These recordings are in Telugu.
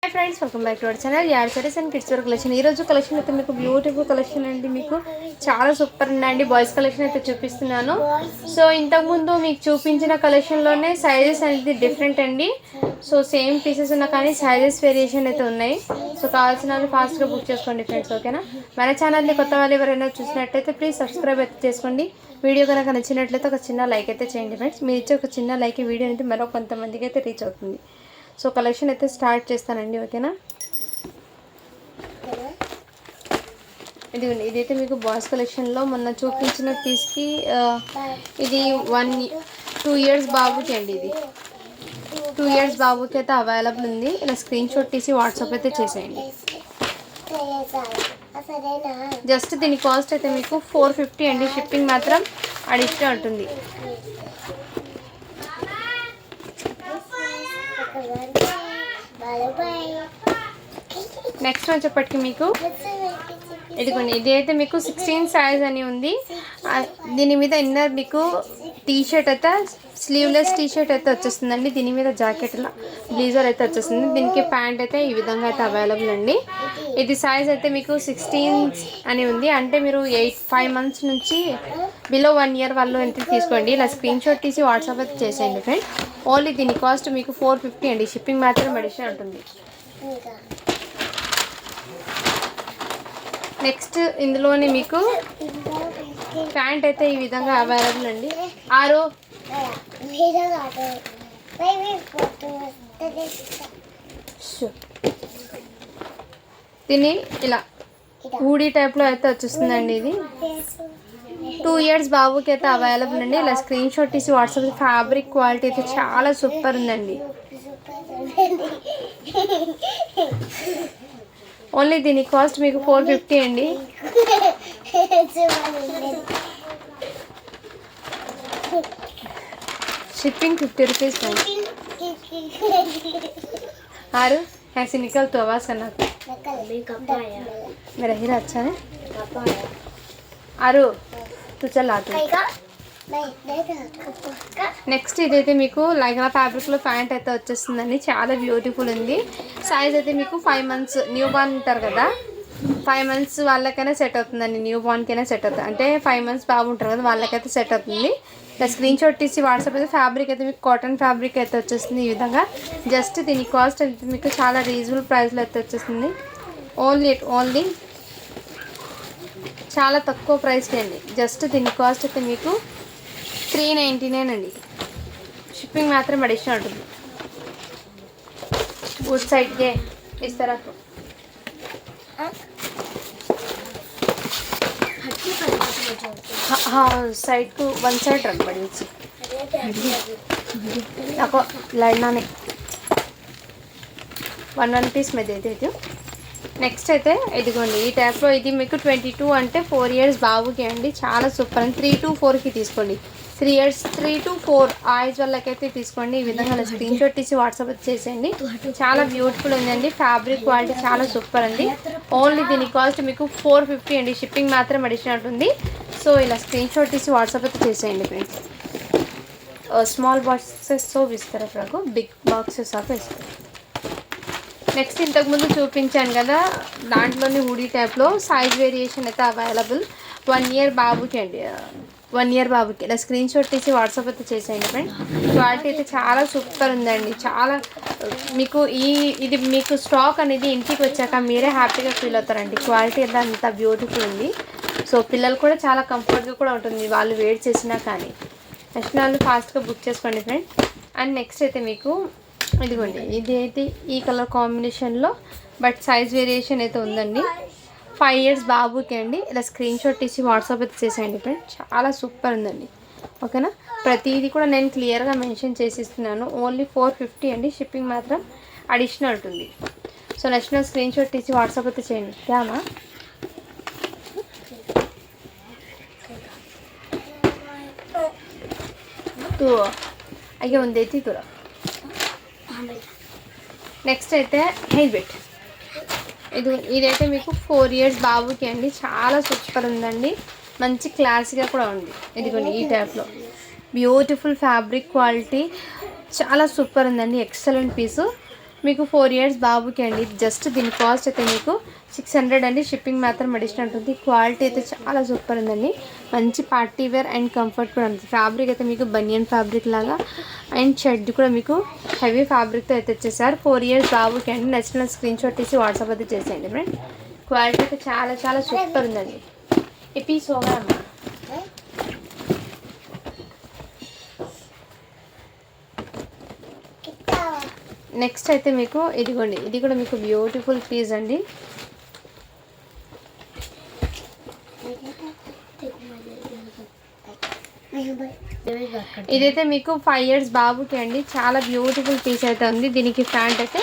Hi friends welcome back to our channel यार sarees and kids wear collection ఈ రోజు కలెక్షన్ అయితే మీకు బ్యూటిఫుల్ కలెక్షన్ అండి మీకు చాలా సూపర్ ఉందండి బాయ్స్ కలెక్షన్ అయితే చూపిస్తున్నాను సో ఇంతకు ముందు మీకు చూపించిన కలెక్షన్ లోనే సైజెస్ అనేది డిఫరెంట్ అండి సో సేమ్ పీసెస్ ఉన్నా కానీ సైజెస్ వేరియేషన్ అయితే ఉన్నాయి సో కావాల్సిన వాళ్ళు ఫాస్ట్ గా బుక్ చేసుకోండి ఫ్రెండ్స్ ఓకేనా మన ఛానల్ ని కొత్త వాళ్ళు ఎవరైనా చూసినట్లయితే ప్లీజ్ సబ్స్క్రైబ్ అయితే చేసుకోండి వీడియో కనుక నచ్చినట్లయితే ఒక చిన్న లైక్ అయితే చేయండి ఫ్రెండ్స్ మీరు ఇచ్చే ఒక చిన్న లైక్ ఈ వీడియో అనేది మరో కొంతమందికి అయితే రీచ్ అవుతుంది సో కలెక్షన్ అయితే స్టార్ట్ చేస్తానండి ఓకేనా ఇదైతే మీకు బాయ్స్ కలెక్షన్లో మొన్న చూపించిన పీస్కి ఇది 2 ఇయర్స్ బాబుకి అండి ఇది 2 ఇయర్స్ బాబుకి అయితే అవైలబుల్ ఉంది ఇలా స్క్రీన్ షాట్ తీసి వాట్సాప్ అయితే చేసేయండి జస్ట్ దీని కాస్ట్ అయితే మీకు 450 అండి షిప్పింగ్ మాత్రం అడిషనల్ ఉంటుంది నెక్స్ట్ వచ్చేప్పటికి మీకు ఇదిగోండి ఇది అయితే మీకు 16 సైజ్ అని ఉంది దీని మీద ఇన్నర్ మీకు టీ షర్ట్ అయితే స్లీవ్లెస్ టీ షర్ట్ అయితే వచ్చేస్తుందండి దీని మీద జాకెట్ బ్లేజర్ అయితే వచ్చేస్తుంది దీనికి ప్యాంట్ అయితే ఈ విధంగా అయితే అవైలబుల్ అండి ఇది సైజ్ అయితే మీకు 16 అని ఉంది అంటే మీరు 5 మంత్స్ నుంచి బిలో 1 ఇయర్ వాళ్ళు ఎంత తీసుకోండి ఇలా స్క్రీన్ షాట్ తీసి వాట్సాప్ అయితే చేసేయండి ఫ్రెండ్ ఓన్లీ దీని కాస్ట్ మీకు 450 అండి షిప్పింగ్ మాత్రం అడిషనల్ ఉంటుంది నెక్స్ట్ ఇందులోనే మీకు ప్యాంట్ అయితే ఈ విధంగా అవైలబుల్ అండి ఆరు దీన్ని ఇలా హూడీ టైప్లో అయితే వచ్చేస్తుందండి ఇది 2 ఇయర్స్ బాబుకి అయితే అవైలబుల్ అండి ఇలా స్క్రీన్ షాట్ తీసి వాట్సాప్ ఫ్యాబ్రిక్ క్వాలిటీ అయితే చాలా సూపర్ ఉందండి ఓన్లీ దీని కాస్ట్ మీకు 450 అండి शिपिंग 50 रुपीज़ आरू ऐसे निकल तो आवाज़ करना मेरा हीरा अच्छा है आरू तू चल आते నెక్స్ట్ ఇదైతే మీకు లైక్రా ఫ్యాబ్రిక్లో ప్యాంట్ అయితే వచ్చేస్తుందండి చాలా బ్యూటిఫుల్ ఉంది సైజ్ అయితే మీకు 5 మంత్స్ న్యూ బార్న్ ఉంటారు కదా 5 మంత్స్ వాళ్ళకైనా సెట్ అవుతుందండి న్యూ బార్న్కైనా సెట్ అవుతుంది అంటే 5 మంత్స్ బాబు ఉంటారు కదా వాళ్ళకైతే సెట్ అవుతుంది ఇలా స్క్రీన్ షాట్ తీసి వాట్సాప్ అయితే ఫ్యాబ్రిక్ అయితే మీకు కాటన్ ఫ్యాబ్రిక్ అయితే వచ్చేస్తుంది ఈ విధంగా జస్ట్ దీని కాస్ట్ అయితే మీకు చాలా రీజనబుల్ ప్రైస్లో అయితే వచ్చేస్తుంది ఓన్లీ చాలా తక్కువ ప్రైస్కి అండి జస్ట్ దీని కాస్ట్ అయితే మీకు 399 అండి షిప్పింగ్ మాత్రం అడిషనల్ ఉంటుంది उस साइड के इस तरह को हाँ साइड को 1 साइड रख बड़ी सी आपको लड़ना नहीं 1 पीस में दे देती हूँ నెక్స్ట్ అయితే ఇదిగోండి ఈ టైప్లో ఇది మీకు 22 అంటే 4 ఇయర్స్ బాబుకి అండి చాలా సూపర్ అండి 3 to 4కి తీసుకోండి 3 to 4 ఆ ఏజ్ వాళ్ళకైతే తీసుకోండి ఈ విధంగా స్క్రీన్ షాట్ తీసి వాట్సాప్ చేసేయండి చాలా బ్యూటిఫుల్ ఉందండి ఫ్యాబ్రిక్ క్వాలిటీ చాలా సూపర్ అండి ఓన్లీ దీని కాస్ట్ మీకు 450 అండి షిప్పింగ్ మాత్రం అడిషనల్ ఉంది సో ఇలా స్క్రీన్ షాట్ తీసి వాట్సాప్ అయితే చేసేయండి ఫ్రెండ్స్ స్మాల్ బాక్సెస్ సో ఇస్తారు నాకు బిగ్ బాక్సెస్ ఆఫ్ ఇస్తారు నెక్స్ట్ ఇంతకుముందు చూపించాను కదా దాంట్లోని హుడీ టైప్లో సైజ్ వేరియేషన్ అయితే అవైలబుల్ 1 ఇయర్ బాబుకి అండి 1 ఇయర్ బాబుకి ఇలా స్క్రీన్ షాట్ తీసి వాట్సాప్ అయితే చేసేయండి ఫ్రెండ్ క్వాలిటీ అయితే చాలా సూపర్ ఉందండి చాలా మీకు ఇది మీకు స్టాక్ అనేది ఇంటికి వచ్చాక మీరే హ్యాపీగా ఫీల్ అవుతారండి క్వాలిటీ అయితే అంత బ్యూటిఫుల్ ఉంది సో పిల్లలు కూడా చాలా కంఫర్ట్గా కూడా ఉంటుంది వాళ్ళు వెయిట్ చేసినా కానీ నెక్స్ట్ వాళ్ళు ఫాస్ట్గా బుక్ చేసుకోండి ఫ్రెండ్ అండ్ నెక్స్ట్ అయితే మీకు ఇదిగోండి ఇది అయితే ఈ కలర్ కాంబినేషన్లో బట్ సైజ్ వేరియేషన్ అయితే ఉందండి 5 ఇయర్స్ బాబుకి అండి ఇలా స్క్రీన్ షాట్ తీసి వాట్సాప్ అయితే చేసేయండి ఫ్రెండ్ చాలా సూపర్ ఉందండి ఓకేనా ప్రతిదీ కూడా నేను క్లియర్గా మెన్షన్ చేసి ఇస్తున్నాను ఓన్లీ 450 అండి షిప్పింగ్ మాత్రం అడిషనల్ ఉంటుంది సో నెక్స్ట్ స్క్రీన్ షాట్ తీసి వాట్సాప్ అయితే చేయండి క్యామా तो అయ్యే ఉంది అయితే కూడా నెక్స్ట్ అయితే హెయిర్ బెట్ ఇదైతే మీకు 4 ఇయర్స్ బాబుకి అండి చాలా సూపర్ ఉందండి మంచి క్లాసీగా కూడా ఉంది ఇదిగోండి ఈ టైప్లో బ్యూటిఫుల్ ఫ్యాబ్రిక్ క్వాలిటీ చాలా సూపర్ ఉందండి ఎక్సలెంట్ పీసు మీకు 4 ఇయర్స్ బాబుకి అండి. జస్ట్ దీని కాస్ట్ అయితే మీకు 600 అండి. షిప్పింగ్ మాత్రం అడిషనల్ ఉంటుంది. క్వాలిటీ అయితే చాలా సూపర్ ఉందండి. మంచి పార్టీ వేర్ అండ్ కంఫర్ట్ కూడా ఉంది. ఫ్యాబ్రిక్ అయితే మీకు బనియన్ ఫ్యాబ్రిక్ లాగా అండ్ షర్ట్ కూడా మీకు హెవీ ఫ్యాబ్రిక్తో అయితే వచ్చేసారు. 4 ఇయర్స్ బాబుకి అండి. నచ్చిన స్క్రీన్ షాట్ తీసి వాట్సాప్ అయితే చేసేయండి ఫ్రెండ్. క్వాలిటీ అయితే చాలా చాలా సూపర్ ఉందండి. ఈ పీస్ ఓవర్ అమ్మా. నెక్స్ట్ అయితే మీకు ఇదిగోండి, ఇది కూడా మీకు బ్యూటిఫుల్ పీస్ అండి. ఇదైతే మీకు 5 ఇయర్స్ బాబుకి అండి. చాలా బ్యూటిఫుల్ పీస్ అయితే ఉంది. దీనికి ప్యాంట్ అయితే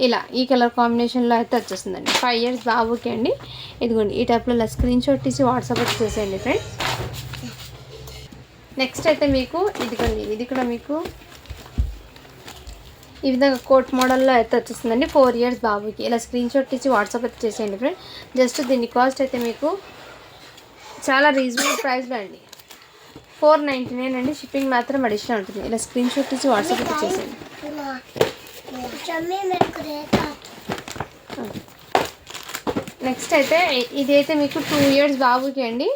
ఇలా ఈ కలర్ కాంబినేషన్లో అయితే వచ్చేస్తుందండి. 5 ఇయర్స్ బాబుకి అండి. ఇదిగోండి ఈ టైప్లో ఇలా స్క్రీన్ షాట్ తీసి వాట్సాప్ అయితే చేసేయండి ఫ్రెండ్స్. నెక్స్ట్ అయితే మీకు ఇదిగోండి, ఇది కూడా మీకు ఈ విధంగా కోట్ మోడల్లో అయితే వచ్చేస్తుందండి. 4 ఇయర్స్ బాబుకి ఇలా స్క్రీన్ షాట్ తీసి వాట్సాప్ అయితే చేసేయండి ఫ్రెండ్. జస్ట్ దీని కాస్ట్ అయితే మీకు చాలా రీజనబుల్ ప్రైస్లో అండి. 499 అండి. షిప్పింగ్ మాత్రం అడిషనల్ ఉంటుంది. ఇలా స్క్రీన్ షాట్ తీసి వాట్సాప్ అయితే చేసేయండి. నెక్స్ట్ అయితే ఇదైతే మీకు 2 ఇయర్స్ బాబుకి అండి.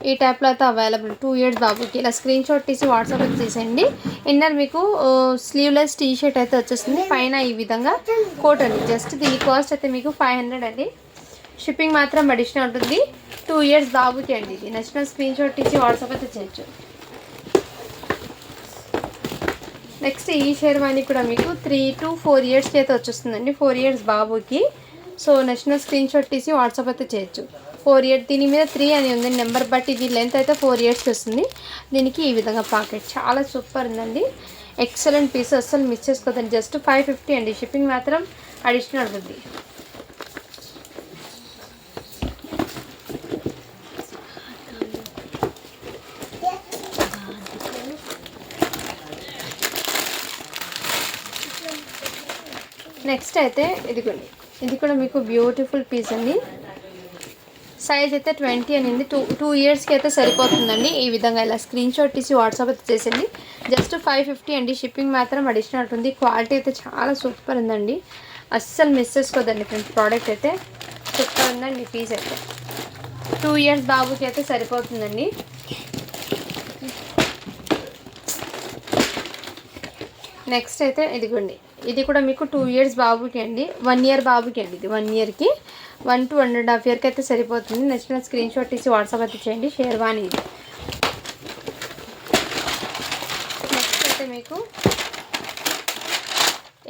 ఈ టైప్లో అయితే అవైలబుల్ 2 ఇయర్స్ బాబుకి. ఇలా స్క్రీన్ షాట్ తీసి వాట్సాప్ అయితే చేసేయండి. ఇన్నర్ మీకు స్లీవ్లెస్ టీ షర్ట్ అయితే వచ్చేస్తుంది. పైన ఈ విధంగా కోట్ అండి. జస్ట్ దీని కాస్ట్ అయితే మీకు 500 అండి. షిప్పింగ్ మాత్రం అడిషనల్ ఉంటుంది. 2 ఇయర్స్ బాబుకి అండి. ఇది నచ్చిన స్క్రీన్ షాట్ తీసి వాట్సాప్ అయితే చేయొచ్చు. నెక్స్ట్ ఈ షేర్వాణి కూడా మీకు 3 to 4 ఇయర్స్కి అయితే వచ్చేస్తుందండి. 4 ఇయర్స్ బాబుకి. సో నచ్చిన స్క్రీన్ షాట్ తీసి వాట్సాప్ అయితే చేయొచ్చు. 4 ఇయర్స్ దీని మీద 3 అని ఉంది నెంబర్, బట్ ఇది లెంత్ అయితే 4 ఇయర్స్కి వస్తుంది. దీనికి ఈ విధంగా పాకెట్ చాలా సూపర్ ఉందండి. ఎక్సలెంట్ పీస్, అస్సలు మిస్ చేసుకోదండి. జస్ట్ 550 అండి. షిప్పింగ్ మాత్రం అడిషనల్ ఉంటుంది. నెక్స్ట్ అయితే ఇదిగోండి, ఇది కూడా మీకు బ్యూటిఫుల్ పీస్ అండి. సైజ్ అయితే 20 అనింది. 2 ఇయర్స్కి అయితే సరిపోతుందండి. ఈ విధంగా ఇలా స్క్రీన్ షాట్ తీసి వాట్సాప్ అయితే చేసేయండి. జస్ట్ 550 అండి. షిప్పింగ్ మాత్రం అడిషనల్ ఉంటుంది. క్వాలిటీ అయితే చాలా సూపర్ ఉందండి. అస్సలు మిస్ చేసుకోదండి ఫ్రెండ్స్. ప్రోడక్ట్ అయితే సూపర్ ఉందండి. పీస్ అయితే 2 ఇయర్స్ బాబుకి అయితే సరిపోతుందండి. నెక్స్ట్ అయితే ఇదిగోండి, ఇది కూడా మీకు 2 ఇయర్స్ బాబుకి అండి. 1 ఇయర్ బాబుకి అండి. ఇది 1 ఇయర్కి 1 to 1.5 ఇయర్కి అయితే సరిపోతుంది. నచ్చిన స్క్రీన్ షాట్ తీసి వాట్సాప్ అయితే చేయండి. షేర్వాణి ఇది. నెక్స్ట్ అయితే మీకు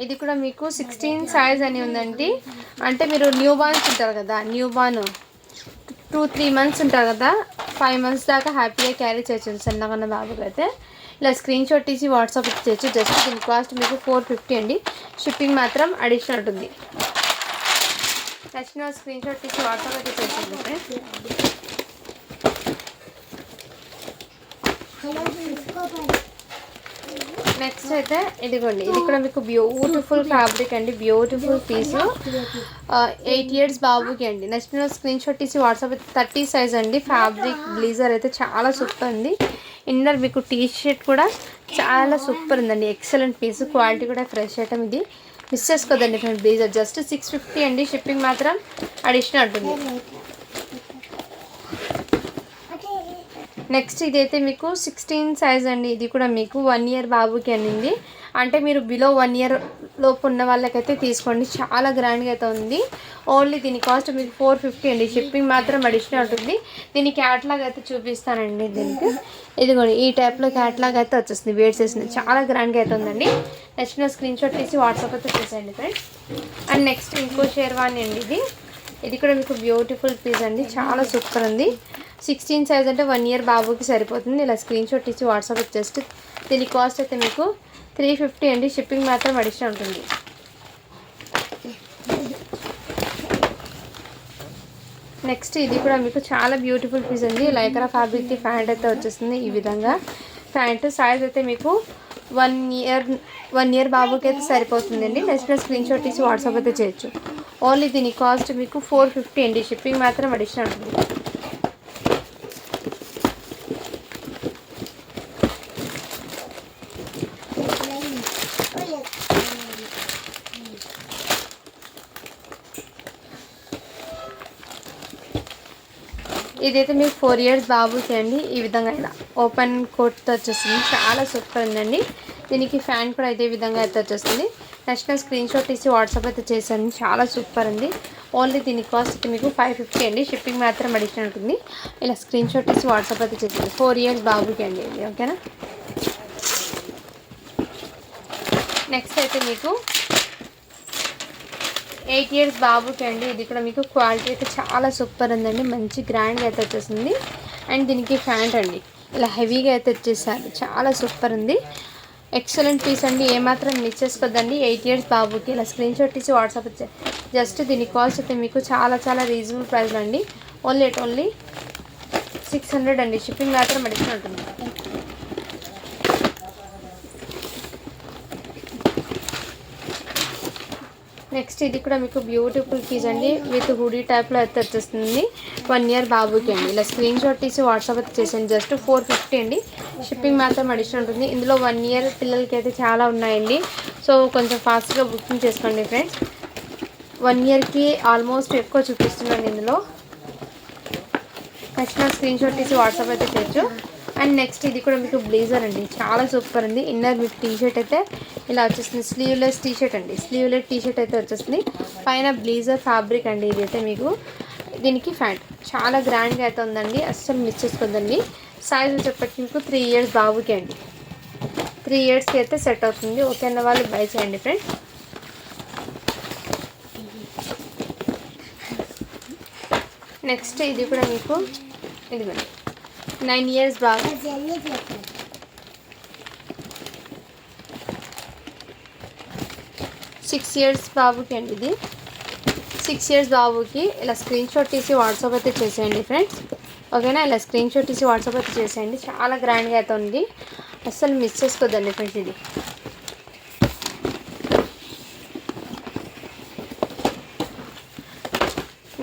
ఇది కూడా మీకు 16 సైజ్ అని ఉందండి. అంటే మీరు న్యూ బార్న్స్ ఉంటారు కదా, న్యూ బార్న్ 2-3 months ఉంటారు కదా, 5 months దాకా హ్యాపీగా క్యారీ చేయొచ్చు సన్నగా బాబుకి అయితే. ఇలా స్క్రీన్ షాట్ తీసి వాట్సాప్ చేయొచ్చు. జస్ట్ దీని కాస్ట్ మీకు 450 అండి. షిప్పింగ్ మాత్రం అడిషనల్ ఉంటుంది. నచ్చిన స్క్రీన్ షాట్ తీసి వాట్సాప్ అయితే చేసేయండి ఫ్రెండ్స్. నెక్స్ట్ అయితే ఇదిగోండి, ఇది కూడా మీకు బ్యూటిఫుల్ ఫ్యాబ్రిక్ అండి. బ్యూటిఫుల్ పీస్ 8 ఇయర్స్ బాబుకి అండి. నచ్చిన స్క్రీన్ షాట్ తీసి వాట్సాప్ అయితే 30 సైజ్ అండి. ఫ్యాబ్రిక్ బ్లీజర్ అయితే చాలా సూపర్ ఉంది. ఇన్నర్ మీకు టీ షర్ట్ కూడా చాలా సూపర్ ఉందండి. Excellent piece. క్వాలిటీ కూడా ఫ్రెష్ ఐటమ్. ఇది మిస్ చేసుకోదండి ఫ్రెండ్. బ్లీజర్ జస్ట్ 650 అండి. షిప్పింగ్ మాత్రం అడిషనల్ ఉంటుంది. నెక్స్ట్ ఇదైతే మీకు 16 సైజ్ అండి. ఇది కూడా మీకు 1 ఇయర్ బాబుకి అనింది. అంటే మీరు బిలో 1 ఇయర్ లోపు ఉన్న వాళ్ళకైతే తీసుకోండి. చాలా గ్రాండ్గా అయితే ఉంది. ఓన్లీ దీని కాస్ట్ మీకు 450 అండి. షిప్పింగ్ మాత్రం అడిషనల్ ఉంటుంది. దీని క్యాట్లాగ్ అయితే చూపిస్తానండి. దీనికి ఇదిగోండి ఈ టైప్లో క్యాట్లాగ్ అయితే వచ్చేస్తుంది. వేట్ చేసింది చాలా గ్రాండ్గా అయితే ఉందండి. నచ్చిన స్క్రీన్ షాట్ తీసి వాట్సాప్ అయితే చేసేయండి ఫ్రెండ్స్. అండ్ నెక్స్ట్ ఇంకో షేర్వాణి అండి. ఇది కూడా మీకు బ్యూటిఫుల్ పీస్ అండి. చాలా సూపర్ ఉంది. 16 సైజ్ అంటే 1 ఇయర్ బాబుకి సరిపోతుంది. ఇలా స్క్రీన్ షాట్ ఇచ్చి వాట్సాప్ జస్ట్ దీని కాస్ట్ అయితే మీకు 350 అండి. షిప్పింగ్ మాత్రం అడిషనల్ ఉంటుంది. నెక్స్ట్ ఇది కూడా మీకు చాలా బ్యూటిఫుల్ పీస్ అండి. లైక్రా ఫ్యాబ్రిక్కి ప్యాంట్ అయితే వచ్చేస్తుంది. ఈ విధంగా ప్యాంట్ సైజ్ అయితే మీకు 1 ఇయర్ బాబుకి అయితే సరిపోతుందండి. నెక్స్ట్ స్క్రీన్ షాట్ తీసి వాట్సాప్ అయితే చేయొచ్చు. ఓన్లీ దీని కాస్ట్ మీకు 450 అండి. షిప్పింగ్ మాత్రం అడిషనల్ ఉంటుంది. ఇదైతే మీకు 4 ఇయర్స్ బాబుకి అండి. ఈ విధంగా ఇలా ఓపెన్ కోట్తో వచ్చేస్తుంది, చాలా సూపర్ ఉందండి. దీనికి ఫ్యాన్ కూడా ఇదే విధంగా అయితే వచ్చేస్తుంది. నెక్స్ట్ స్క్రీన్ షాట్ తీసి వాట్సాప్ అయితే చేశాను, చాలా సూపర్ ఉంది. ఓన్లీ దీని కాస్ట్ అయితే మీకు 550 అండి. షిప్పింగ్ మాత్రం అడిషనల్ ఉంటుంది. ఇలా స్క్రీన్ షాట్ తీసి వాట్సాప్ అయితే చేసింది. 4 ఇయర్స్ బాబుకి అండి ఇది, ఓకేనా. నెక్స్ట్ అయితే మీకు 8 ఇయర్స్ బాబుకి అండి. ఇది కూడా మీకు క్వాలిటీ అయితే చాలా సూపర్ ఉందండి, మంచి గ్రాండ్గా అయితే వచ్చేసింది. అండ్ దీనికి ఫ్యాంట్ అండి ఇలా హెవీగా అయితే వచ్చేసారు, చాలా సూపర్ ఉంది. ఎక్సలెంట్ పీస్ అండి, ఏమాత్రం మిస్ చేసుకోద్దండి. 8 ఇయర్స్ బాబుకి ఇలా స్క్రీన్ షాట్ తీసి వాట్సాప్ వచ్చే జస్ట్ దీని కాస్ట్ అయితే మీకు చాలా చాలా రీజనబుల్ ప్రైస్లో అండి. ఓన్లీ 600 అండి. షిప్పింగ్ మాత్రం అడిషనల్ ఉంటుంది. నెక్స్ట్ ఇది కూడా మీకు బ్యూటిఫుల్ పీస్ అండి, విత్ హుడీ టైప్లో అయితే వచ్చేస్తుంది. 1 ఇయర్ బాబుకి అండి. ఇలా స్క్రీన్ షాట్ తీసి వాట్సాప్ అయితే చేసాను, జస్ట్ 450 అండి. షిప్పింగ్ మాత్రం అడిషనల్ ఉంటుంది. ఇందులో 1 ఇయర్ పిల్లలకి అయితే చాలా ఉన్నాయండి, సో కొంచెం ఫాస్ట్గా బుకింగ్ చేసుకోండి ఫ్రెండ్స్. 1 ఇయర్కి ఆల్మోస్ట్ ఎక్కువ చూపిస్తున్నాను ఇందులో. నచ్చిన స్క్రీన్ షాట్ తీసి వాట్సాప్ అయితే చేయొచ్చు. అండ్ నెక్స్ట్ ఇది కూడా మీకు బ్లేజర్ అండి, చాలా సూపర్ ఉంది. ఇన్నర్ మీకు టీషర్ట్ అయితే ఇలా వచ్చేస్తుంది, స్లీవ్లెస్ టీషర్ట్ అండి, స్లీవ్లెస్ టీషర్ట్ అయితే వచ్చేస్తుంది. పైన బ్లేజర్ ఫ్యాబ్రిక్ అండి ఇది అయితే మీకు. దీనికి ఫ్యాంట్ చాలా గ్రాండ్గా అయితే ఉందండి, అస్సలు మిస్ చేసుకోద్దండి. సైజ్ వచ్చేప్పటికి మీకు 3 ఇయర్స్ బాబుకి అండి. 3 ఇయర్స్కి అయితే సెట్ అవుతుంది. ఓకే అన్న వాళ్ళు బై చేయండి ఫ్రెండ్స్. నెక్స్ట్ ఇది కూడా మీకు ఇదిగోండి 9 ఇయర్స్ బాబు, 6 ఇయర్స్ బాబుకి అండి ఇది. 6 ఇయర్స్ బాబుకి ఇలా స్క్రీన్ షాట్ తీసి వాట్సాప్ అయితే చేసేయండి ఫ్రెండ్స్, ఓకేనా. ఇలా స్క్రీన్ షాట్ తీసి వాట్సాప్ అయితే చేసేయండి, చాలా గ్రాండ్గా అయితే ఉంది, అస్సలు మిస్ చేసుకోద్దండి ఫ్రెండ్స్ ఇది.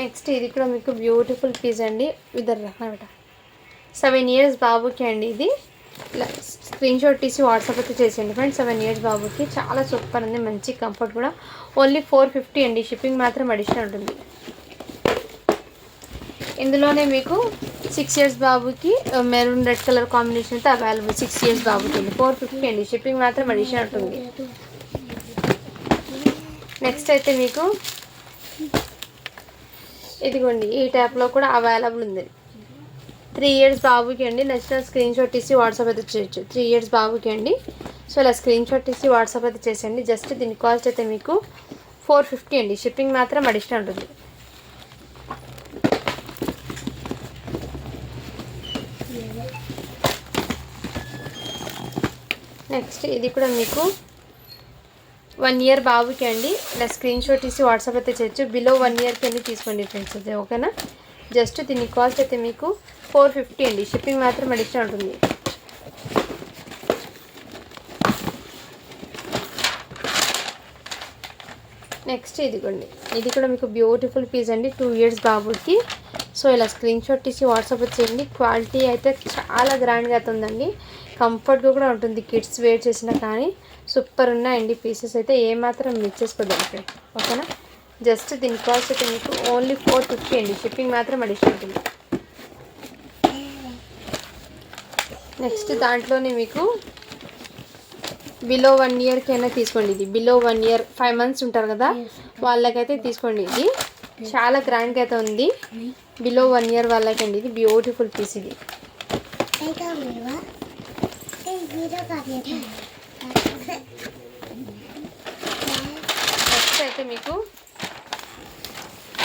నెక్స్ట్ ఇది కూడా మీకు బ్యూటిఫుల్ పీస్ అండి, ఇద్దరు 7 ఇయర్స్ బాబుకి అండి ఇది. ఇలా స్క్రీన్ షాట్ తీసి వాట్సాప్ అయితే చేసేయండి ఫ్రెండ్స్. 7 ఇయర్స్ బాబుకి చాలా సూపర్ ఉంది, మంచి కంఫర్ట్ కూడా. ఓన్లీ 450 అండి. షిప్పింగ్ మాత్రం అడిషనల్ ఉంటుంది. ఇందులోనే మీకు 6 ఇయర్స్ బాబుకి మెరూన్ రెడ్ కలర్ కాంబినేషన్ అయితే అవైలబుల్. 6 ఇయర్స్ బాబుకి అండి 450 అండి. షిప్పింగ్ మాత్రం అడిషనల్ ఉంటుంది. నెక్స్ట్ అయితే మీకు ఇదిగోండి ఈ టైప్లో కూడా అవైలబుల్ ఉంది. 3 ఇయర్స్ బాబుకి అండి. నచ్చిన స్క్రీన్ షాట్ తీసి వాట్సాప్ అయితే చేయొచ్చు. 3 ఇయర్స్ బాబుకి అండి. సో ఇలా స్క్రీన్ షాట్ తీసి వాట్సాప్ అయితే చేసేయండి. జస్ట్ దీని కాస్ట్ అయితే మీకు 450 అండి. షిప్పింగ్ మాత్రం అడిషనల్ ఉంటుంది. నెక్స్ట్ ఇది కూడా మీకు 1 ఇయర్ బాబుకి అండి. ఇలా స్క్రీన్ షాట్ తీసి వాట్సాప్ అయితే చేయొచ్చు. బిలో 1 ఇయర్కి అన్ని తీసుకోండి ఫ్రెండ్స్ అయితే, ఓకేనా. జస్ట్ దీని కాస్ట్ అయితే మీకు 450 అండి. షిప్పింగ్ మాత్రం అడిషనల్ ఉంటుంది. నెక్స్ట్ ఇదిగోండి ఇది కూడా మీకు బ్యూటిఫుల్ పీస్ అండి, 2 ఇయర్స్ బాబుకి. సో ఇలా స్క్రీన్ షాట్ తీసి వాట్సాప్ చేయండి. క్వాలిటీ అయితే చాలా గ్రాండ్గా అయితే ఉందండి, కంఫర్ట్గా కూడా ఉంటుంది. కిడ్స్ వేర్ చేసినా కానీ సూపర్ ఉన్నాయండి పీసెస్ అయితే, ఏమాత్రం మిస్ చేసుకోదండి, ఓకేనా. జస్ట్ దీని కాస్ట్ అయితే మీకు ఓన్లీ 450 అండి. షిప్పింగ్ మాత్రం అడిషనల్ ఉంటుంది. నెక్స్ట్ దాంట్లోనే మీకు బిలో 1 ఇయర్కి అయినా తీసుకోండి. ఇది బిలో 1 ఇయర్ 5 మంత్స్ ఉంటారు కదా, వాళ్ళకైతే తీసుకోండి. ఇది చాలా గ్రాండ్గా అయితే ఉంది. బిలో 1 ఇయర్ వాళ్ళకండి ఇది బ్యూటిఫుల్ పీస్ ఇది. నెక్స్ట్ అయితే మీకు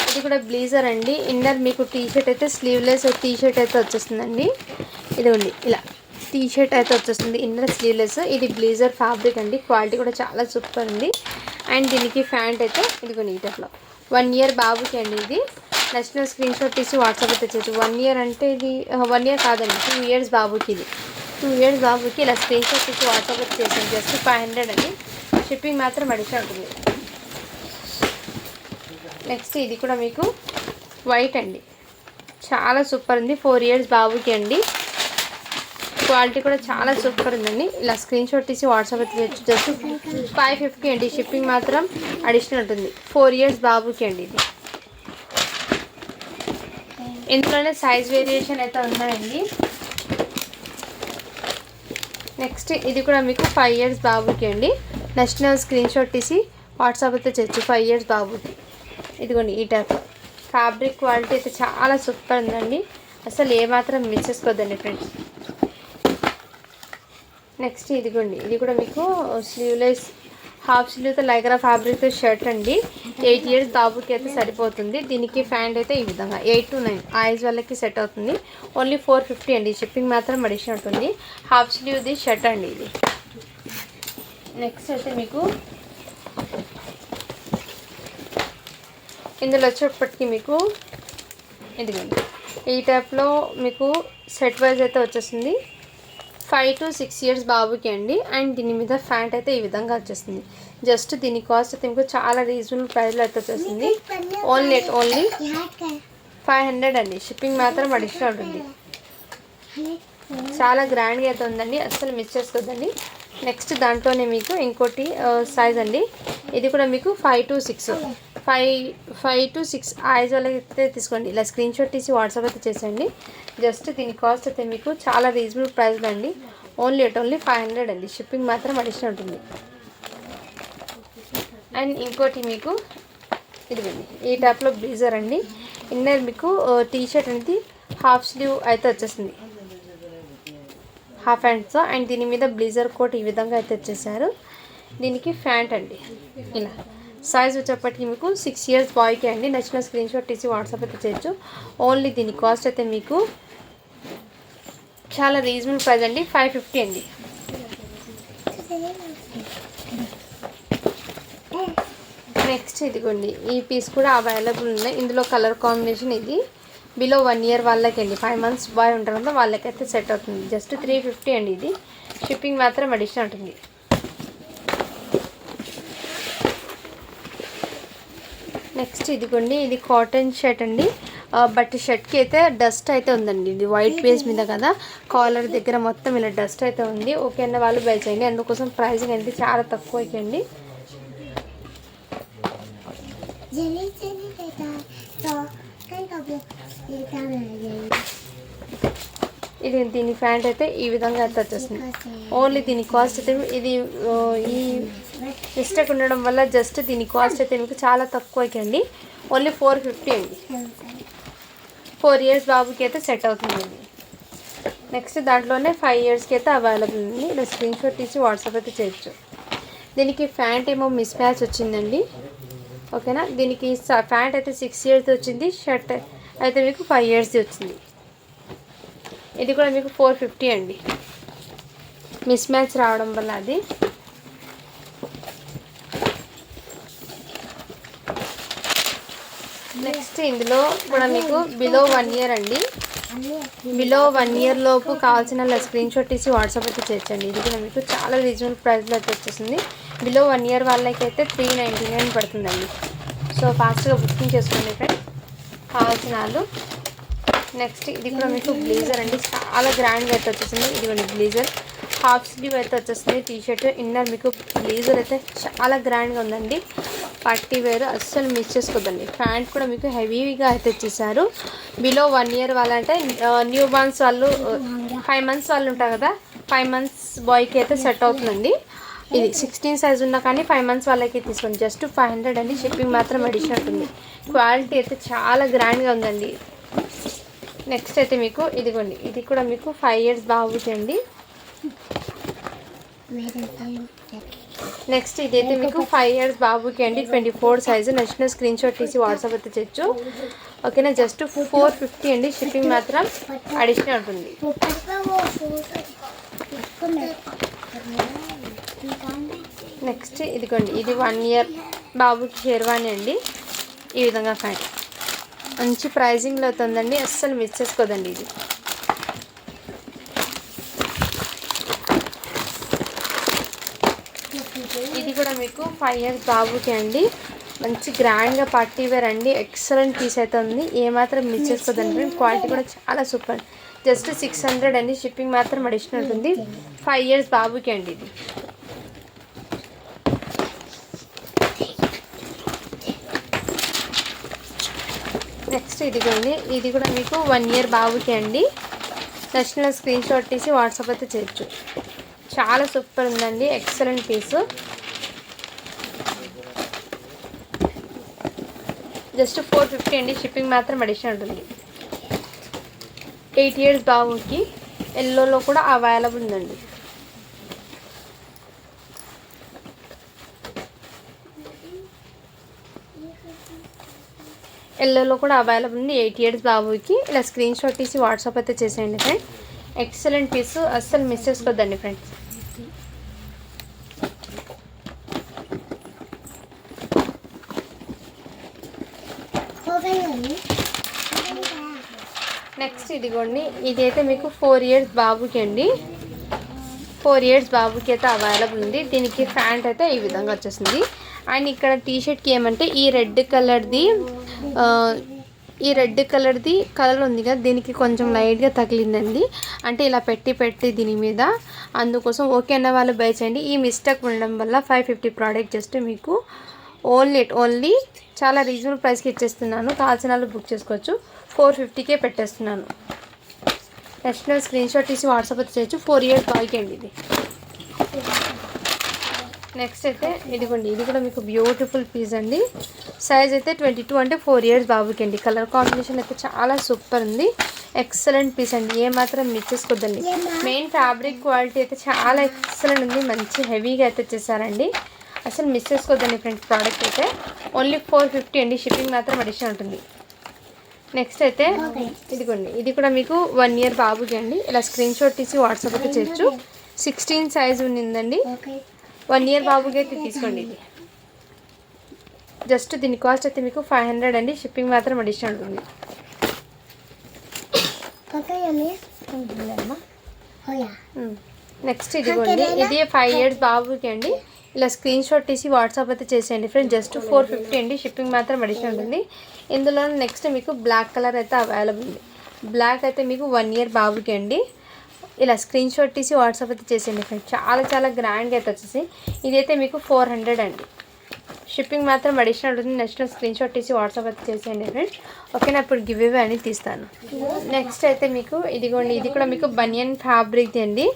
ఇది కూడా బ్లేజర్ అండి. ఇన్నర్ మీకు టీషర్ట్ అయితే స్లీవ్లెస్ టీషర్ట్ అయితే వచ్చేస్తుందండి. ఇదిగోండి ఇలా టీషర్ట్ అయితే వచ్చేస్తుంది, ఇన్నర్ స్లీవ్లెస్. ఇది బ్లేజర్ ఫ్యాబ్రిక్ అండి, క్వాలిటీ కూడా చాలా సూపర్ ఉంది. అండ్ దీనికి ఫ్యాంట్ అయితే ఇదిగోండి ఈ టైప్లో. 1 ఇయర్ బాబుకి అండి ఇది. నచ్చిన స్క్రీన్ షాట్ తీసి వాట్సాప్ అయితే చేసి. 1 ఇయర్ అంటే ఇది 1 ఇయర్ కాదండి, 2 ఇయర్స్ బాబుకి ఇది. 2 ఇయర్స్ బాబుకి ఇలా స్క్రీన్ షాట్ తీసి వాట్సాప్ అయితే చేసాను. జస్ట్ 500 అండి. షిప్పింగ్ మాత్రం అడిషనల్ ఉంటుంది. నెక్స్ట్ ఇది కూడా మీకు వైట్ అండి, చాలా సూపర్ ఉంది. 4 ఇయర్స్ బాబుకి అండి. క్వాలిటీ కూడా చాలా సూపర్ ఉందండి. ఇలా స్క్రీన్ షాట్ తీసి వాట్సాప్ అయితే చేయొచ్చు. జస్ట్ 550 అండి. షిప్పింగ్ మాత్రం అడిషనల్ ఉంటుంది. 4 ఇయర్స్ బాబుకి అండి ఇది. ఇందులోనే సైజ్ వేరియేషన్ అయితే ఉన్నాయండి. నెక్స్ట్ ఇది కూడా మీకు 5 ఇయర్స్ బాబుకి అండి. నెక్స్ట్ స్క్రీన్ షాట్ తీసి వాట్సాప్ అయితే చేయొచ్చు. 5 ఇయర్స్ బాబుకి. ఇదిగోండి ఈ టైప్ ఫ్యాబ్రిక్ క్వాలిటీ అయితే చాలా సూపర్ ఉందండి. అసలు ఏమాత్రం మిస్ చేసుకోవద్దండి ఫ్రెండ్స్. నెక్స్ట్ ఇదిగోండి ఇది కూడా మీకు స్లీవ్లెస్ హాఫ్ స్లీవ్తో లైక్రా ఫ్యాబ్రిక్తో షర్ట్ అండి. 8 ఇయర్స్ బాబుకి అయితే సరిపోతుంది. దీనికి ప్యాంట్ అయితే ఈ విధంగా 8 to 9 ఆ ఏజ్ వాళ్ళకి సెట్ అవుతుంది. ఓన్లీ 450 అండి. షిప్పింగ్ మాత్రం అడిషన్ ఉంటుంది. హాఫ్ స్లీవ్ది షర్ట్ అండి ఇది. నెక్స్ట్ అయితే మీకు ఇందులో వచ్చేటప్పటికి మీకు ఇదిగోండి ఈ టైప్లో మీకు సెట్ వైజ్ అయితే వచ్చేస్తుంది. 5 to 6 ఇయర్స్ బాబుకి అండి. అండ్ దీని మీద ప్యాంట్ అయితే ఈ విధంగా వచ్చేస్తుంది. జస్ట్ దీని కాస్ట్ అయితే మీకు చాలా రీజనబుల్ ప్రైస్లో అయితే వచ్చేస్తుంది. ఓన్లీ 500 అండి. షిప్పింగ్ మాత్రం అడిషనల్ ఉంటుంది. చాలా గ్రాండ్గా అయితే ఉందండి. అస్సలు మిస్ చేసుకోవద్దండి. నెక్స్ట్ దాంట్లోనే మీకు ఇంకోటి సైజ్ అండి. ఇది కూడా మీకు 5 to 6 ఆ ఏజ్ వాళ్ళకి అయితే తీసుకోండి. ఇలా స్క్రీన్ షాట్ తీసి వాట్సాప్ అయితే చేసేయండి. జస్ట్ దీని కాస్ట్ అయితే మీకు చాలా రీజనబుల్ ప్రైస్లో అండి. ఓన్లీ 500 అండి. షిప్పింగ్ మాత్రం అడిషనల్ ఉంటుంది. అండ్ ఇంకోటి మీకు ఇదిగోండి ఈ టైప్లో బ్లీజర్ అండి. ఇన్నర్ మీకు టీ షర్ట్ అనేది హాఫ్ స్లీవ్ అయితే వచ్చేస్తుంది హాఫ్ హ్యాండ్స్తో. అండ్ దీని మీద బ్లీజర్ కోట్ ఈ విధంగా అయితే వచ్చేసారు. దీనికి ప్యాంట్ అండి ఇలా. సైజ్ వచ్చేప్పటికి మీకు 6 ఇయర్స్ బాయ్కి అండి. నచ్చిన స్క్రీన్ షాట్ తీసి వాట్సాప్ అయితే చేయొచ్చు. ఓన్లీ దీని కాస్ట్ అయితే మీకు చాలా రీజనబుల్ ప్రైస్ అండి. 550 అండి. నెక్స్ట్ ఇదిగోండి ఈ పీస్ కూడా అవైలబుల్ ఉన్నాయి. ఇందులో కలర్ కాంబినేషన్ ఇది బిలో 1 ఇయర్ వాళ్ళకి అండి. 5 months బాయ్ ఉంటారు కదా వాళ్ళకైతే సెట్ అవుతుంది. జస్ట్ 350 అండి. ఇది షిప్పింగ్ మాత్రం అడిషనల్ ఉంటుంది. నెక్స్ట్ ఇదిగోండి ఇది కాటన్ షర్ట్ అండి. బట్ షర్ట్కి అయితే డస్ట్ అయితే ఉందండి. ఇది వైట్ బేస్ మీద కదా కాలర్ దగ్గర మొత్తం ఇలా డస్ట్ అయితే ఉంది. ఓకే అన్న వాళ్ళు బై చేయండి. అందుకోసం ప్రైసింగ్ అయితే చాలా తక్కువ అయిపోయింది. ఇది దీని ప్యాంట్ అయితే ఈ విధంగా అయితే వచ్చేస్తుంది. ఓన్లీ దీని కాస్ట్ అయితే ఇది ఈ మిస్టేక్ ఉండడం వల్ల జస్ట్ దీని కాస్ట్ అయితే మీకు చాలా తక్కువ అయిపోయింది. ఓన్లీ 450 అండి. 4 ఇయర్స్ బాబుకి అయితే సెట్ అవుతుందండి. నెక్స్ట్ దాంట్లోనే 5 ఇయర్స్కి అయితే అవైలబుల్ ఉంది. ఇలా స్క్రీన్ షాట్ తీసి వాట్సాప్ అయితే చేయొచ్చు. దీనికి ప్యాంట్ ఏమో మిస్ మ్యాచ్ వచ్చిందండి. ఓకేనా. దీనికి ప్యాంట్ అయితే 6 ఇయర్స్ వచ్చింది. షర్ట్ అయితే మీకు 5 ఇయర్స్ది వచ్చింది. ఇది కూడా మీకు 450 అండి. మిస్ మ్యాచ్ రావడం వల్ల అది. నెక్స్ట్ ఇందులో కూడా మీకు బిలో 1 ఇయర్ అండి. బిలో 1 ఇయర్ లోపు కావాల్సిన స్క్రీన్ షాట్ తీసి వాట్సాప్ అయితే చేయొచ్చండి. ఇది కూడా మీకు చాలా రీజనబుల్ ప్రైస్లో అయితే వచ్చేసింది. బిలో 1 ఇయర్ వాళ్ళకి అయితే 399 పడుతుందండి. సో ఫాస్ట్గా బుకింగ్ చేసుకోండి ఫ్రెండ్స్ కావాల్సిన వాళ్ళు. నెక్స్ట్ ఇది కూడా మీకు బ్లేజర్ అండి. చాలా గ్రాండ్గా అయితే వచ్చేసింది. ఇదిగోండి బ్లేజర్ హాఫ్ స్లీవ్ అయితే వచ్చేస్తుంది. టీ షర్ట్ ఇన్నర్ మీకు బ్లేజర్ అయితే చాలా గ్రాండ్గా ఉందండి. పార్టీ వేర్ అస్సలు మిస్ చేసుకోవద్దండి. ప్యాంట్ కూడా మీకు హెవీగా అయితే ఇచ్చేసారు. బిలో 1 ఇయర్ వాళ్ళంటే న్యూ బార్న్స్ వాళ్ళు 5 months వాళ్ళు ఉంటారు కదా 5 months బాయ్కి అయితే సెట్ అవుతుందండి. ఇది 16 సైజ్ ఉన్నా కానీ 5 months వాళ్ళకి తీసుకోండి. జస్ట్ 500 అండి. షిప్పింగ్ మాత్రం అడిషనల్ ఉంటుంది. క్వాలిటీ అయితే చాలా గ్రాండ్గా ఉందండి. నెక్స్ట్ అయితే మీకు ఇదిగోండి ఇది కూడా మీకు 5 ఇయర్స్ బాబుకి అండి. నెక్స్ట్ ఇదైతే మీకు 5 ఇయర్స్ బాబుకి అండి. 24 సైజు. నచ్చిన స్క్రీన్ షాట్ తీసి వాట్సాప్ అయితే చేయొచ్చు. ఓకేనా. జస్ట్ 450 అండి. షిప్పింగ్ మాత్రం అడిషనల్ ఉంటుంది. నెక్స్ట్ ఇదిగోండి ఇది 1 ఇయర్ బాబుకి షేర్వాణి అండి. ఈ విధంగా ఫ్యాంట్ మంచి ప్రైజింగ్లో అవుతుందండి. అస్సలు మిస్ చేసుకోదండి. ఇది కూడా మీకు 5 ఇయర్స్ బాబుకి అండి. మంచి గ్రాండ్గా పార్టీ వేర్ అండి. ఎక్సలెంట్ పీస్ అయితే ఉంది. ఏమాత్రం మిస్ చేసుకోదండి. క్వాలిటీ కూడా చాలా సూపర్. జస్ట్ 600 అండి. షిప్పింగ్ మాత్రం అడిషనల్ ఉంటుంది. 5 ఇయర్స్ బాబుకి అండి ఇది. నెక్స్ట్ ఇదిగోండి, ఇది కూడా మీకు 1 ఇయర్ బాబుకి అండి. నచ్చిన స్క్రీన్ షాట్ తీసి వాట్సాప్ అయితే చేయొచ్చు. చాలా సూపర్ ఉందండి, ఎక్సలెంట్ పీసు. జస్ట్ 450 అండి. షిప్పింగ్ మాత్రం అడిషనల్ ఉంటుంది. 8 ఇయర్స్ బాబుకి ఎల్లోలో కూడా అవైలబుల్ ఉందండి. ఎల్లోలో కూడా అవైలబుల్ ఉంది 8 ఇయర్స్ బాబుకి. ఇలా స్క్రీన్ షాట్ తీసి వాట్సాప్ అయితే చేసేయండి ఫ్రెండ్. ఎక్సలెంట్ పీసు, అస్సలు మిస్ చేసుకోవద్దండి ఫ్రెండ్స్. నెక్స్ట్ ఇదిగోండి, ఇదైతే మీకు 4 ఇయర్స్ బాబుకి అండి. 4 ఇయర్స్ బాబుకి అయితే అవైలబుల్ ఉంది. దీనికి ప్యాంట్ అయితే ఈ విధంగా వచ్చేసింది. అండ్ ఇక్కడ టీషర్ట్కి ఏమంటే ఈ రెడ్ కలర్ది కలర్ ఉంది కదా, దీనికి కొంచెం లైట్గా తగిలిందండి. అంటే ఇలా పెట్టి దీని మీద, అందుకోసం ఓకే అన్న వాళ్ళు బై చేయండి. ఈ మిస్టేక్ ఉండడం వల్ల 550 ప్రోడక్ట్ జస్ట్ మీకు ఓన్లీ చాలా రీజనబుల్ ప్రైస్కి ఇచ్చేస్తున్నాను. కావాల్సిన వాళ్ళు బుక్ చేసుకోవచ్చు. 450కే పెట్టేస్తున్నాను. నేషనల్ స్క్రీన్ షాట్ తీసి వాట్సాప్ అయితే చేయొచ్చు. 4 ఇయర్స్ బాయ్కి అండి ఇది. నెక్స్ట్ అయితే ఇదిగోండి, ఇది కూడా మీకు బ్యూటిఫుల్ పీస్ అండి. సైజ్ అయితే 22 అంటే 4 ఇయర్స్ బాబుకి అండి. కలర్ కాంబినేషన్ అయితే చాలా సూపర్ ఉంది. ఎక్సలెంట్ పీస్ అండి, ఏమాత్రం మిస్ చేసుకోవద్దండి. మెయిన్ ఫ్యాబ్రిక్ క్వాలిటీ అయితే చాలా ఎక్సలెంట్ ఉంది. మంచి హెవీగా అయితే వచ్చేసారండి. అసలు మిస్ చేసుకోవద్దండి ఫ్రెండ్స్. ప్రోడక్ట్ అయితే ఓన్లీ 450 అండి. షిప్పింగ్ మాత్రం అడిషనల్ ఉంటుంది. నెక్స్ట్ అయితే ఇదిగోండి, ఇది కూడా మీకు 1 ఇయర్ బాబుకి అండి. ఇలా స్క్రీన్ షాట్ తీసి వాట్సాప్ అయితే చేయొచ్చు. 16 సైజ్ ఉండిందండి. 1 ఇయర్ బాబుకి అయితే తీసుకోండి. ఇది జస్ట్ దీని కాస్ట్ అయితే మీకు 500 అండి. షిప్పింగ్ మాత్రం అడిషనల్ ఉంటుంది. నెక్స్ట్ ఇదిగోండి, ఇది 5 ఇయర్స్ బాబుకి అండి. ఇలా స్క్రీన్ షాట్ తీసి వాట్సాప్ అయితే చేసేయండి ఫ్రెండ్స్. జస్ట్ 450 అండి. షిప్పింగ్ మాత్రం అడిషనల్ ఉంటుంది. ఇందులో నెక్స్ట్ మీకు బ్లాక్ కలర్ అయితే అవైలబుల్ ఉంది. బ్లాక్ అయితే మీకు 1 ఇయర్ బాబుకి అండి. ఇలా స్క్రీన్ షాట్ తీసి వాట్సాప్ అయితే చేసేయండి ఫ్రెండ్స్. చాలా గ్రాండ్గా అయితే వచ్చేసి ఇదైతే మీకు 400 అండి. షిప్పింగ్ మాత్రం అడిషనల్ ఉంటుంది. నెక్స్ట్ స్క్రీన్ షాట్ తీసి వాట్సాప్ అయితే చేసేయండి ఫ్రెండ్స్. ఓకేనా, ఇప్పుడు గివ్ అవే అని తీస్తాను. నెక్స్ట్ అయితే మీకు ఇదిగోండి, ఇది కూడా మీకు బనియన్ ఫ్యాబ్రిక్ అండి.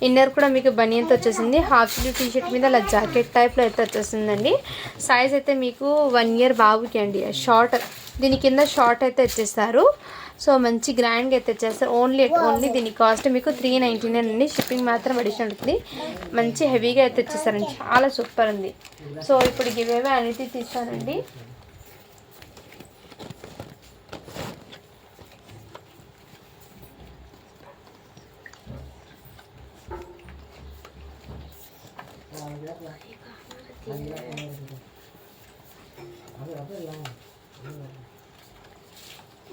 ఇన్నర్ కూడా మీకు బనియన్తో వచ్చేసింది. హాఫ్ స్లీవ్ టీషర్ట్ మీద అలా జాకెట్ టైప్లో అయితే వచ్చేసిందండి. సైజ్ అయితే మీకు 1 ఇయర్ బాబుకి అండి. షార్ట్, దీని కింద షార్ట్ అయితే వచ్చేస్తారు. సో మంచి గ్రాండ్గా అయితే వచ్చేస్తారు. ఓన్లీ దీని కాస్ట్ మీకు 399 అండి. షిప్పింగ్ మాత్రం అడిషనల్ ఉంటుంది. మంచి హెవీగా అయితే వచ్చేస్తారండి. చాలా సూపర్ ఉంది. సో ఇప్పుడు గివ్ అవే అనేది తీస్తానండి.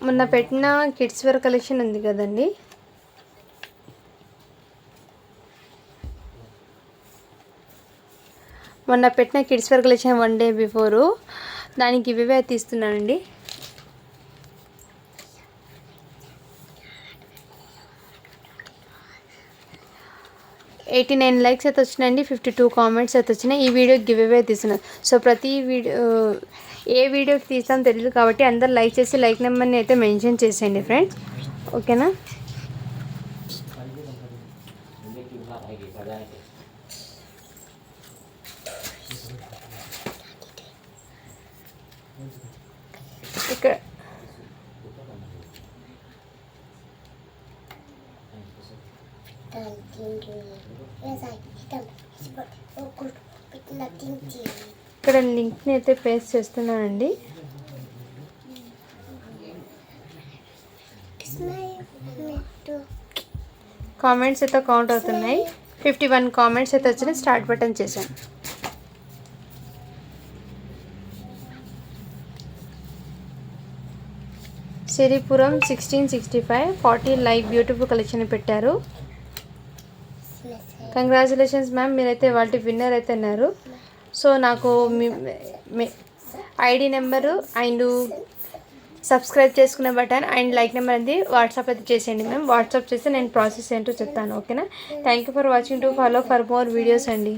మొన్న పెట్టిన కిడ్స్ వేర్ కలెక్షన్ ఉంది కదండి, మొన్న పెట్టిన kids wear collection 1 day before దానికి ఇవే తీస్తున్నానండి. $89 లైక్స్ అయితే వచ్చినాయండి. 52 కామెంట్స్ అయితే వచ్చినాయి. ఈ వీడియో గివ్ అవే తీస్తున్నాను. సో ప్రతి వీడియో ఏ వీడియోకి తీస్తాం తెలియదు కాబట్టి అందరు లైక్ చేసి లైక్ నెంబర్ని అయితే మెన్షన్ చేసేయండి ఫ్రెండ్స్. ఓకేనా, ఇక్కడ ఇక్కడ లింక్ని అయితే పేస్ట్ చేస్తున్నానండి. కామెంట్స్ అయితే కౌంట్ అవుతున్నాయి. 51 కామెంట్స్ అయితే వచ్చినాయి. స్టార్ట్ బటన్ చేశాను. సిరిపురం 1665 40 లైక్ బ్యూటిఫుల్ కలెక్షన్ పెట్టారు. కంగ్రాచులేషన్స్ మ్యామ్, మీరైతే వాళ్ళ విన్నర్ అయితే అన్నారు. సో నాకు ఐడి నెంబరు అండ్ సబ్స్క్రైబ్ చేసుకునే బటన్ అండ్ లైక్ నెంబర్ అనేది వాట్సాప్ అయితే చేసేయండి మ్యామ్. వాట్సాప్ చేస్తే నేను ప్రాసెస్ ఏంటో చెప్తాను. ఓకేనా, thank you for watching. To follow for more videos అండి.